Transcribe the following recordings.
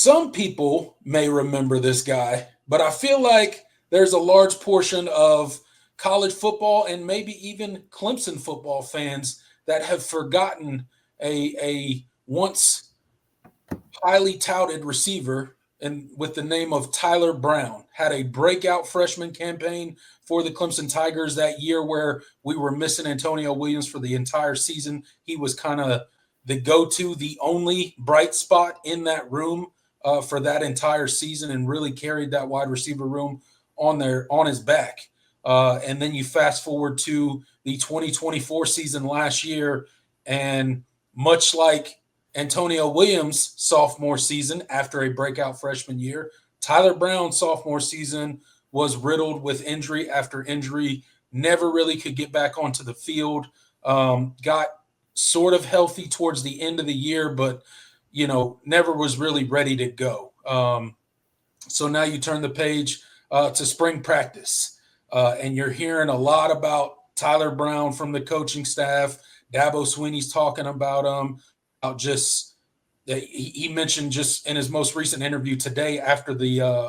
Some people may remember this guy, but I feel like there's a large portion of college football and maybe even Clemson football fans that have forgotten a once highly touted receiver and with the name of Tyler Brown. Had a breakout freshman campaign for the Clemson Tigers that year where we were missing Antonio Williams for the entire season. He was kind of the go-to, the only bright spot in that room for that entire season, and really carried that wide receiver room on his back. And then you fast forward to the 2024 season last year, and much like Antonio Williams' sophomore season after a breakout freshman year, Tyler Brown's sophomore season was riddled with injury after injury, never really could get back onto the field, got sort of healthy towards the end of the year, but, never was really ready to go. So now you turn the page to spring practice, and you're hearing a lot about Tyler Brown from the coaching staff. Dabo Sweeney's talking about him. Just he mentioned just in his most recent interview today after the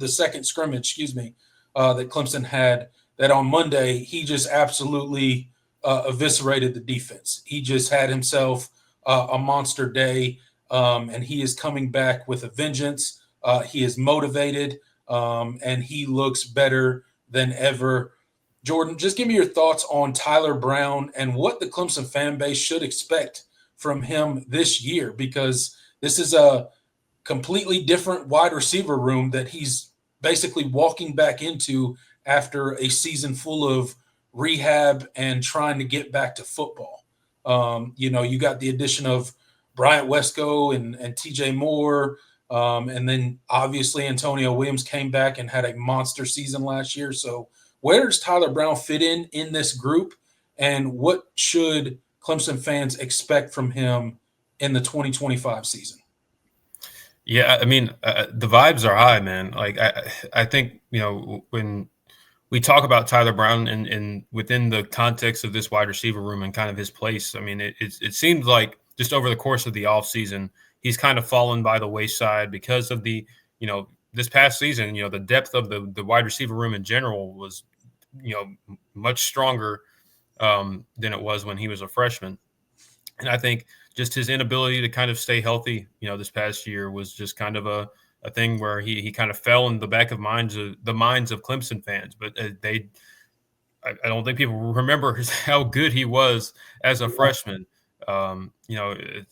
second scrimmage, that Clemson had, that on Monday he just absolutely eviscerated the defense. He just had himself a monster day, and he is coming back with a vengeance. He is motivated, and he looks better than ever. Jordan, just give me your thoughts on Tyler Brown and what the Clemson fan base should expect from him this year, because this is a completely different wide receiver room that he's basically walking back into after a season full of rehab and trying to get back to football. You got the addition of Bryant Wesco and TJ Moore, and then obviously Antonio Williams came back and had a monster season last year. So where does Tyler Brown fit in this group, and what should Clemson fans expect from him in the 2025 season? Yeah, I mean, the vibes are high, man. Like I think when we talk about Tyler Brown and within the context of this wide receiver room and kind of his place, I mean, it seems like just over the course of the offseason, he's kind of fallen by the wayside because of this past season, the depth of the wide receiver room in general was, much stronger than it was when he was a freshman. And I think just his inability to kind of stay healthy, this past year was just kind of a thing where he kind of fell in the back of the minds of Clemson fans. But I don't think people remember how good he was as a freshman.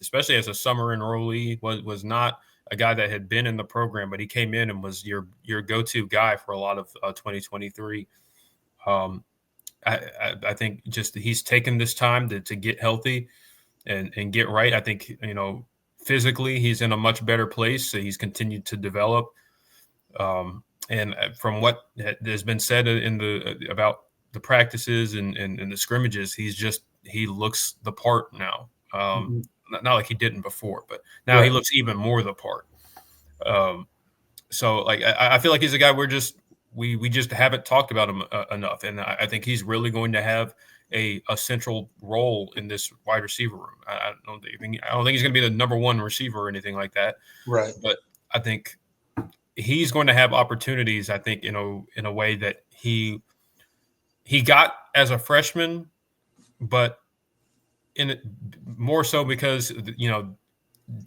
Especially as a summer enrollee, was not a guy that had been in the program, but he came in and was your go-to guy for a lot of 2023. I think just he's taken this time to get healthy and get right. I think, physically he's in a much better place. So he's continued to develop. And from what has been said about the practices and the scrimmages, he looks the part now. Not like he didn't before, but now right. He looks even more the part. So like, I feel like he's a guy we just haven't talked about him enough. And I think he's really going to have a central role in this wide receiver room. I don't think he's going to be the number one receiver or anything like that. Right. But I think he's going to have opportunities, I think, in a way that he got as a freshman, but more so because,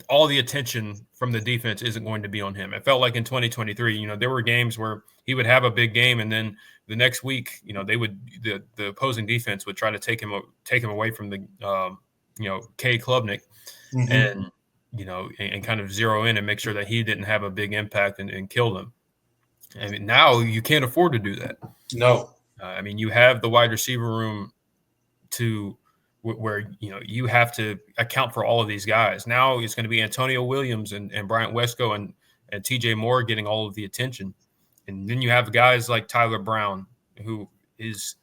all the attention from the defense isn't going to be on him. It felt like in 2023, there were games where he would have a big game, and then the next week, the opposing defense would try to take him away from the, K Klubnik, and and kind of zero in and make sure that he didn't have a big impact and kill them. I mean, now you can't afford to do that. No. You have the wide receiver room where you have to account for all of these guys. Now it's going to be Antonio Williams and Bryant Wesco and TJ Moore getting all of the attention. And then you have guys like Tyler Brown, who is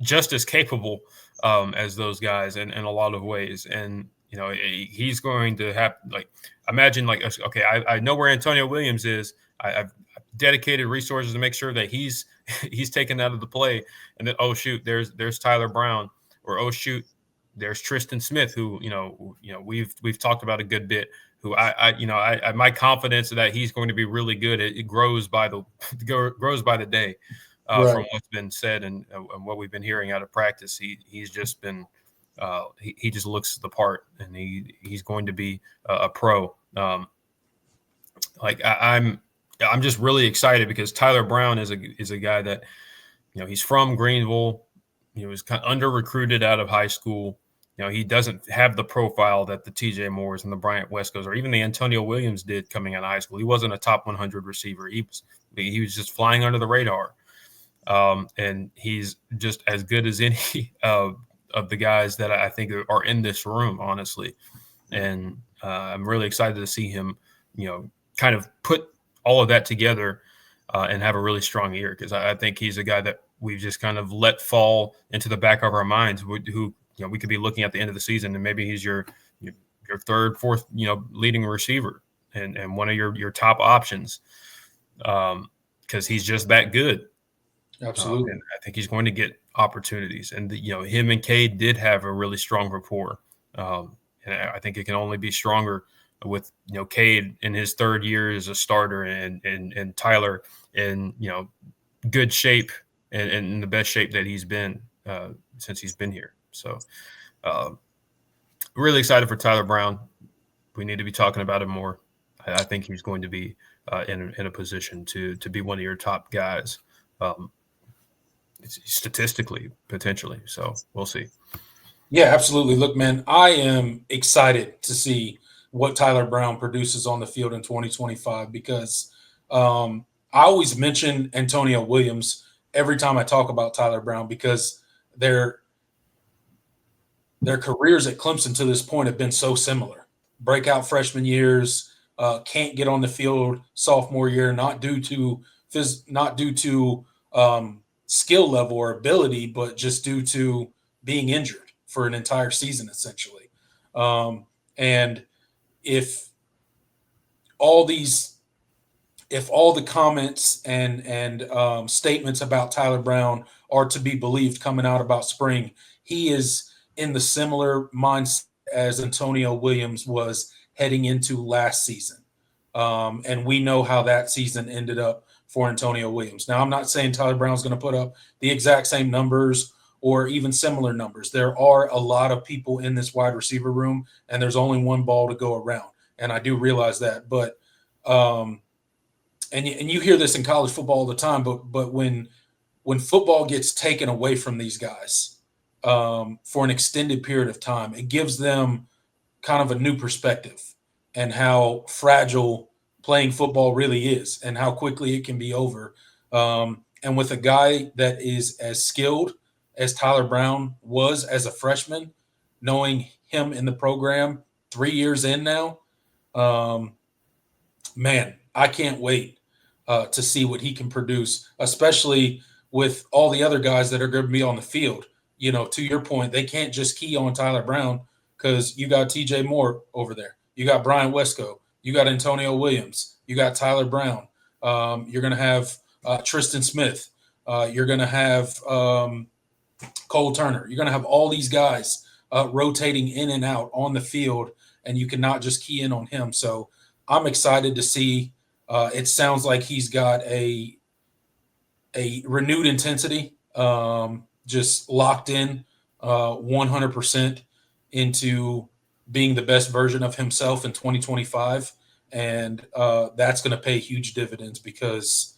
just as capable as those guys in a lot of ways. And, he's going to have, imagine okay, I know where Antonio Williams is. I've dedicated resources to make sure that he's taken out of the play. And then, oh, shoot, there's Tyler Brown. Or, oh, shoot, there's Tristan Smith, who, we've talked about a good bit. who my confidence that he's going to be really good. It grows by the grows by the day, Right. from what's been said and what we've been hearing out of practice. He's just been he just looks the part, and he's going to be a pro. I'm just really excited because Tyler Brown is a guy that he's from Greenville. He was kind of under recruited out of high school. He doesn't have the profile that the TJ Moores and the Bryant Wescos or even the Antonio Williams did coming out of high school. He wasn't a top 100 receiver. He was just flying under the radar. And he's just as good as any of the guys that I think are in this room, honestly. And I'm really excited to see him, kind of put all of that together and have a really strong year, because I think he's a guy that we've just kind of let fall into the back of our minds, who we could be looking at the end of the season, and maybe he's your third, fourth, leading receiver and one of your top options, because he's just that good. Absolutely. And I think he's going to get opportunities. And him and Cade did have a really strong rapport, and I think it can only be stronger with Cade in his third year as a starter, and Tyler in good shape and in the best shape that he's been since he's been here. So really excited for Tyler Brown. We need to be talking about him more. I think he's going to be in a position to be one of your top guys, statistically, potentially. So we'll see. Yeah, absolutely. Look, man, I am excited to see what Tyler Brown produces on the field in 2025, because I always mention Antonio Williams every time I talk about Tyler Brown, because their careers at Clemson to this point have been so similar. Breakout freshman years, can't get on the field sophomore year, not due to skill level or ability, but just due to being injured for an entire season, essentially. And if all the comments and statements about Tyler Brown are to be believed coming out about spring, he is in the similar mindset as Antonio Williams was heading into last season. And we know how that season ended up for Antonio Williams. Now, I'm not saying Tyler Brown's going to put up the exact same numbers or even similar numbers. There are a lot of people in this wide receiver room, and there's only one ball to go around. And I do realize that. But and you hear this in college football all the time, but when football gets taken away from these guys for an extended period of time, it gives them kind of a new perspective and how fragile playing football really is and how quickly it can be over. And with a guy that is as skilled as Tyler Brown was as a freshman, knowing him in the program 3 years in now, man, I can't wait to see what he can produce, especially with all the other guys that are going to be on the field. To your point, they can't just key on Tyler Brown, because you got TJ Moore over there. You got Brian Wesco. You got Antonio Williams. You got Tyler Brown. You're going to have Tristan Smith. You're going to have Cole Turner. You're going to have all these guys rotating in and out on the field, and you cannot just key in on him. So I'm excited to see. It sounds like he's got a renewed intensity, just locked in 100% into being the best version of himself in 2025. And that's going to pay huge dividends, because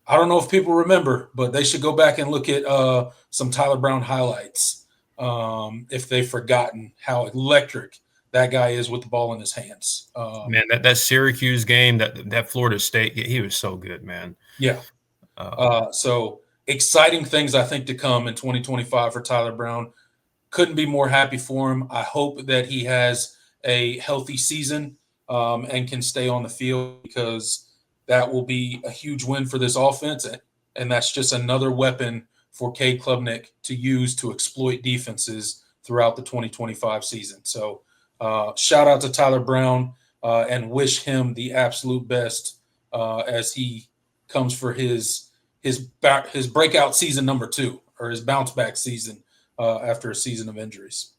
I don't know if people remember, but they should go back and look at some Tyler Brown highlights if they've forgotten how electric that guy is with the ball in his hands. Man, that Syracuse game, that Florida State, he was so good, man. Yeah. So exciting things, I think, to come in 2025 for Tyler Brown. Couldn't be more happy for him. I hope that he has a healthy season and can stay on the field, because that will be a huge win for this offense. And that's just another weapon for Cade Klubnik to use to exploit defenses throughout the 2025 season. So shout out to Tyler Brown and wish him the absolute best as he comes for his breakout season number 2, or his bounce back season after a season of injuries.